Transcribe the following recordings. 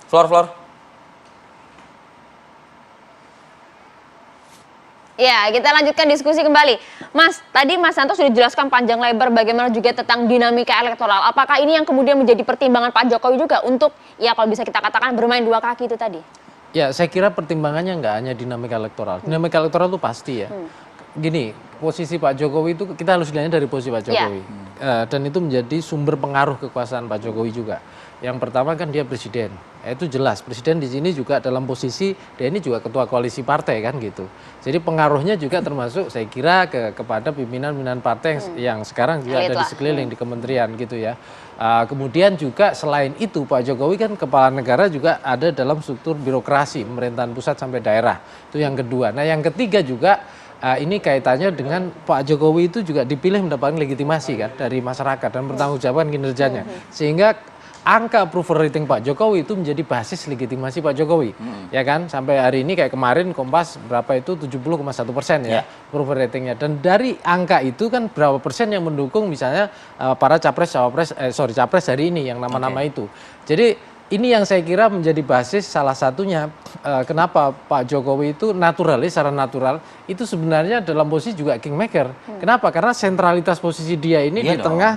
Flor. Ya, kita lanjutkan diskusi kembali. Mas, tadi Mas Santo sudah jelaskan panjang lebar bagaimana juga tentang dinamika elektoral. Apakah ini yang kemudian menjadi pertimbangan Pak Jokowi juga untuk, ya kalau bisa kita katakan bermain dua kaki itu tadi? Ya, saya kira pertimbangannya nggak hanya dinamika elektoral. Dinamika elektoral itu pasti ya. Gini, posisi Pak Jokowi itu kita harus lihatnya dari posisi Pak Jokowi. Dan itu menjadi sumber pengaruh kekuasaan Pak Jokowi juga. Yang pertama kan dia presiden. Itu jelas, presiden di sini juga dalam posisi dia ini juga ketua koalisi partai kan gitu. Jadi pengaruhnya juga termasuk saya kira kepada pimpinan-pimpinan partai yang sekarang juga ada di sekeliling di kementerian gitu ya. Kemudian juga selain itu Pak Jokowi kan kepala negara juga ada dalam struktur birokrasi pemerintahan pusat sampai daerah. Itu yang kedua. Nah, yang ketiga juga ini kaitannya dengan Pak Jokowi itu juga dipilih mendapatkan legitimasi kan dari masyarakat dan bertanggungjawabkan kinerjanya. Sehingga angka approval rating Pak Jokowi itu menjadi basis legitimasi Pak Jokowi. Ya kan, sampai hari ini kayak kemarin Kompas berapa itu 70,1% ya approval ratingnya. Dan dari angka itu kan berapa persen yang mendukung misalnya para capres hari ini yang nama-nama itu. Jadi ini yang saya kira menjadi basis salah satunya kenapa Pak Jokowi itu naturalis, secara natural itu sebenarnya dalam posisi juga kingmaker. Kenapa? Karena sentralitas posisi dia ini di tengah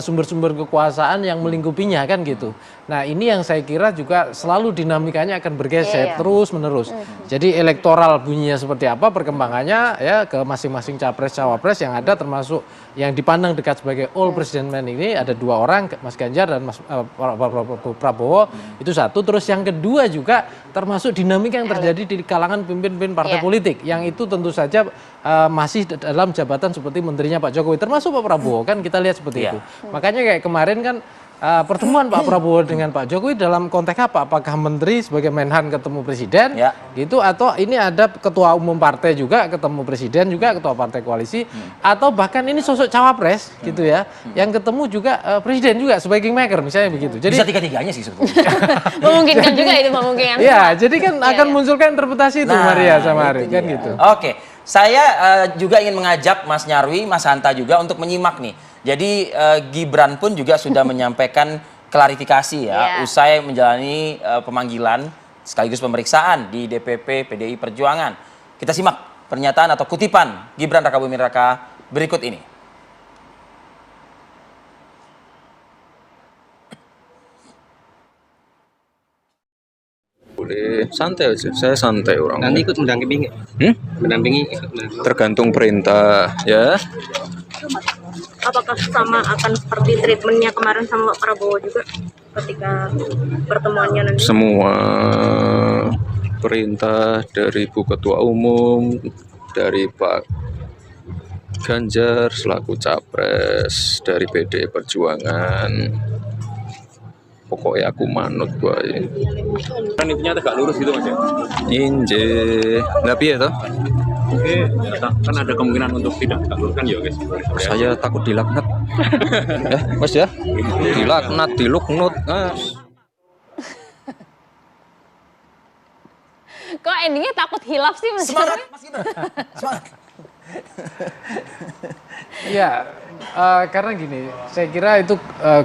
sumber-sumber kekuasaan yang melingkupinya kan gitu. Nah, ini yang saya kira juga selalu dinamikanya akan bergeser terus menerus. Jadi elektoral bunyinya seperti apa perkembangannya ya ke masing-masing capres cawapres yang ada termasuk yang dipandang dekat sebagai all president man ini ada dua orang, Mas Ganjar dan Mas Prabowo. Itu satu. Terus yang kedua juga termasuk dinamika yang terjadi di kalangan pemimpin partai politik yang itu tentu saja masih dalam jabatan seperti menterinya Pak Jokowi termasuk Pak Prabowo kan kita lihat seperti itu. Makanya kayak kemarin kan pertemuan Pak Prabowo dengan Pak Jokowi dalam konteks apa? Apakah menteri sebagai Menhan ketemu presiden gitu atau ini ada ketua umum partai juga ketemu presiden juga ketua partai koalisi atau bahkan ini sosok cawapres gitu ya yang ketemu juga presiden juga sebagai kingmaker misalnya begitu. Jadi bisa tiga-tiganya sih sebetulnya. Memungkinkan juga itu memungkinkan. Ya, jadi kan akan munculkan interpretasi itu Maria sama Ari kan gitu. Oke, saya juga ingin mengajak Mas Nyarwi, Mas Hanta juga untuk menyimak nih. Jadi Gibran pun juga sudah menyampaikan klarifikasi ya usai menjalani pemanggilan sekaligus pemeriksaan di DPP PDI Perjuangan. Kita simak pernyataan atau kutipan Gibran Rakabuming Raka berikut ini. Boleh santai aja, saya santai orang. Nanti ikut mendampingi, tergantung perintah ya. Apakah sama akan seperti treatmentnya kemarin sama Pak Prabowo juga ketika pertemuannya nanti? Semua perintah dari Bu Ketua Umum, dari Pak Ganjar selaku capres dari PDI Perjuangan, pokoknya aku manut bae. Kan intinya tegak lurus gitu Mas ya? Inje, nggak piye toh? Oke, kan ada kemungkinan untuk tidak tegak lurus kan ya guys? Saya takut dilaknat. Ya, Mas ya. Dilaknat, diluknut. Kok endingnya takut hilaf sih Mas? Semangat, Mas Gibran. Semangat. Ya, karena gini, saya kira itu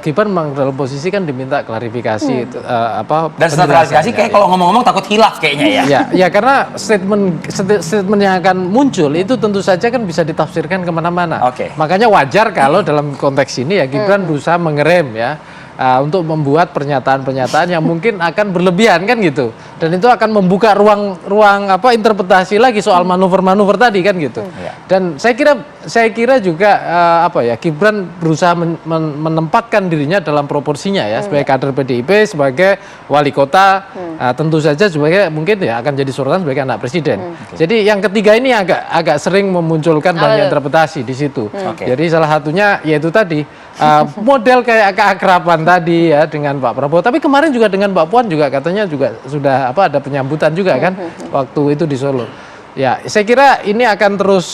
Gibran memang dalam posisi kan diminta klarifikasi dan setelah klarifikasi kayak kalau ngomong-ngomong takut hilaf kayaknya ya. Ya karena statement yang akan muncul itu tentu saja kan bisa ditafsirkan kemana-mana. Makanya wajar kalau dalam konteks ini ya Gibran berusaha mengerem ya. Untuk membuat pernyataan-pernyataan yang mungkin akan berlebihan kan gitu, dan itu akan membuka ruang interpretasi lagi soal manuver-manuver tadi kan gitu. Dan saya kira juga Gibran berusaha menempatkan dirinya dalam proporsinya ya sebagai kader PDIP, sebagai wali kota, tentu saja sebagai mungkin ya akan jadi sorotan sebagai anak presiden. Jadi yang ketiga ini agak sering memunculkan banyak interpretasi di situ. Jadi salah satunya yaitu tadi model kayak keakraban tadi ya dengan Pak Prabowo. Tapi kemarin juga dengan Mbak Puan juga katanya juga sudah ada penyambutan juga kan waktu itu di Solo. Ya, saya kira ini akan terus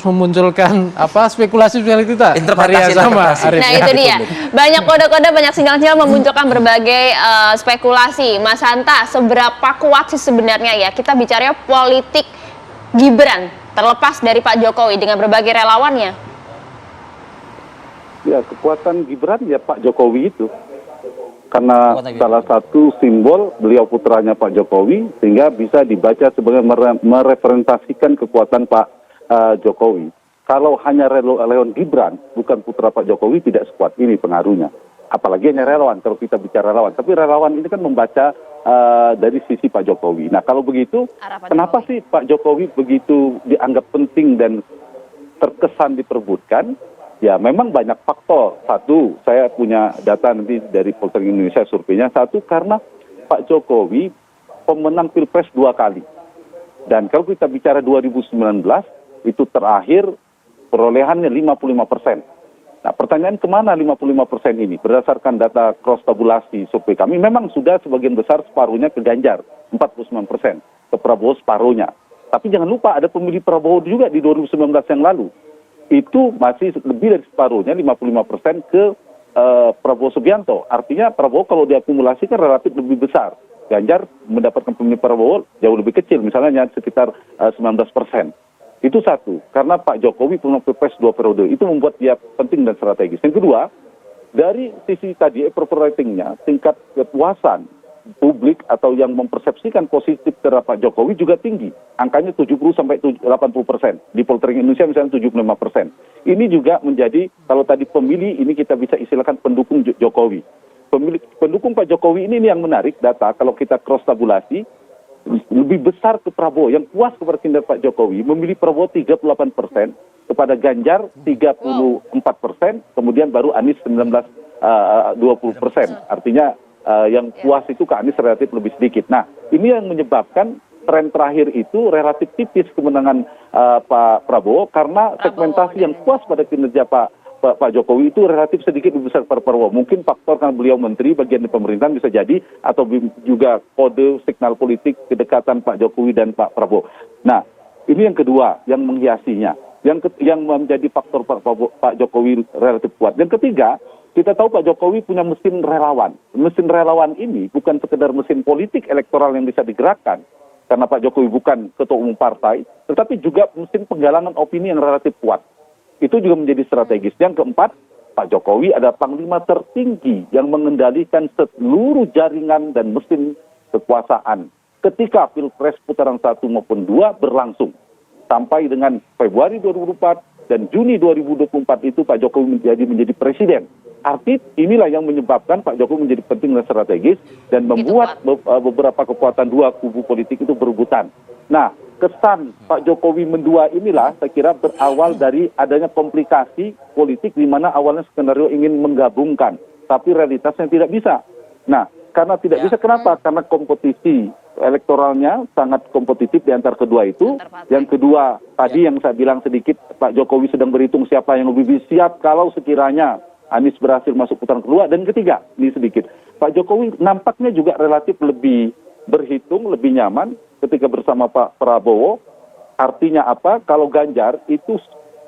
memunculkan spekulasi kita. Interpretasi. Nah, itu dia. Banyak kode-kode, banyak sinyal-sinyal memunculkan berbagai spekulasi. Mas Hanta, seberapa kuat sih sebenarnya ya kita bicara politik Gibran terlepas dari Pak Jokowi dengan berbagai relawannya? Ya, kekuatan Gibran ya Pak Jokowi itu. karena salah satu simbol beliau putranya Pak Jokowi, sehingga bisa dibaca sebagai merepresentasikan kekuatan Pak Jokowi. Kalau hanya Leon Gibran, bukan putra Pak Jokowi, tidak sekuat ini pengaruhnya. Apalagi hanya relawan, kalau kita bicara relawan. Tapi relawan ini kan membaca dari sisi Pak Jokowi. Nah kalau begitu, kenapa sih Pak Jokowi begitu dianggap penting dan terkesan diperbutkan? Ya memang banyak faktor. Satu, saya punya data nanti dari Poltering Indonesia surveinya. Satu, karena Pak Jokowi pemenang Pilpres 2 kali. Dan kalau kita bicara 2019, itu terakhir perolehannya 55%. Nah pertanyaan kemana 55% ini? Berdasarkan data cross tabulasi survei kami, memang sudah sebagian besar separuhnya ke Ganjar, 49%. Ke Prabowo separuhnya. Tapi jangan lupa ada pemilih Prabowo juga di 2019 yang lalu. Itu masih lebih dari separuhnya, 55% ke Prabowo Subianto. Artinya Prabowo kalau diakumulasikan relatif lebih besar. Ganjar mendapatkan pemilih Prabowo jauh lebih kecil, misalnya sekitar 19%. Itu satu, karena Pak Jokowi punya Pilpres 2 periode, itu membuat dia penting dan strategis. Yang kedua, dari sisi tadi approval ratingnya, tingkat kepuasan publik atau yang mempersepsikan positif terhadap Pak Jokowi juga tinggi. Angkanya 70-80%. Di Poltering Indonesia misalnya 75%. Ini juga menjadi, kalau tadi pemilih, ini kita bisa istilahkan pendukung Jokowi. Pendukung Pak Jokowi ini yang menarik data, kalau kita cross tabulasi, lebih besar ke Prabowo, yang puas kepada kinerja Pak Jokowi, memilih Prabowo 38%, kepada Ganjar 34%, kemudian baru Anies 20%. Artinya yang puas itu ke Anies relatif lebih sedikit. Nah, ini yang menyebabkan tren terakhir itu relatif tipis kemenangan Pak Prabowo, karena segmentasi yang puas pada kinerja Pak Jokowi itu relatif sedikit lebih besar pada Prabowo. Mungkin faktor karena beliau menteri, bagian dari pemerintahan bisa jadi, atau juga kode signal politik kedekatan Pak Jokowi dan Pak Prabowo. Nah, ini yang kedua yang menghiasinya, yang menjadi faktor Pak Jokowi relatif kuat. Yang ketiga, kita tahu Pak Jokowi punya mesin relawan. Mesin relawan ini bukan sekedar mesin politik elektoral yang bisa digerakkan, karena Pak Jokowi bukan ketua umum partai, tetapi juga mesin penggalangan opini yang relatif kuat. Itu juga menjadi strategis. Yang keempat, Pak Jokowi adalah panglima tertinggi yang mengendalikan seluruh jaringan dan mesin kekuasaan ketika Pilpres putaran 1 maupun 2 berlangsung. Sampai dengan Februari 2024 dan Juni 2024 itu Pak Jokowi menjadi presiden. Arti inilah yang menyebabkan Pak Jokowi menjadi penting dan strategis dan membuat beberapa kekuatan dua kubu politik itu berebutan. Nah, kesan Pak Jokowi mendua inilah saya kira berawal dari adanya komplikasi politik di mana awalnya skenario ingin menggabungkan, tapi realitasnya tidak bisa. Nah, karena tidak bisa, kenapa? Karena kompetisi elektoralnya sangat kompetitif di antara kedua itu. Yang kedua, tadi yang saya bilang sedikit, Pak Jokowi sedang berhitung siapa yang lebih siap kalau sekiranya Anies berhasil masuk putaran kedua. Dan ketiga, ini sedikit, Pak Jokowi nampaknya juga relatif lebih berhitung, lebih nyaman ketika bersama Pak Prabowo. Artinya apa? Kalau Ganjar itu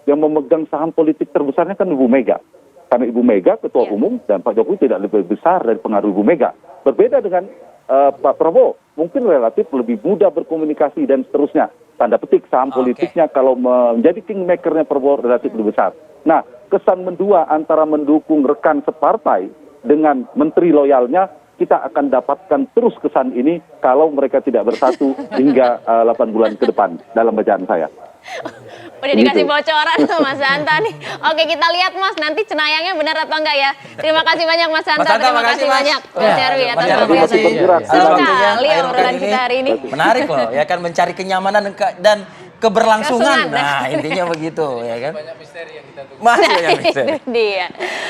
yang memegang saham politik terbesarnya kan Ibu Mega. Karena Ibu Mega ketua umum dan Pak Jokowi tidak lebih besar dari pengaruh Ibu Mega. Berbeda dengan Pak Prabowo, mungkin relatif lebih mudah berkomunikasi dan seterusnya. Tanda petik saham politiknya kalau menjadi kingmakernya Prabowo relatif lebih besar. Nah, kesan mendua antara mendukung rekan separtai dengan menteri loyalnya, kita akan dapatkan terus kesan ini kalau mereka tidak bersatu hingga 8 bulan ke depan dalam bacaan saya. Udah dikasih bocoran tuh Mas Hanta nih. Oke, kita lihat Mas, nanti cenayangnya benar atau enggak ya. Terima kasih banyak Mas Hanta, terima kasih banyak Mas Nyarwi atas waktunya. Sekali obrolan kita hari ini. Menarik loh, ya kan, mencari kenyamanan dan keberlangsungan. Nah, intinya begitu ya kan. Banyak misteri yang kita tunggu. Masih banyak misteri. Dia.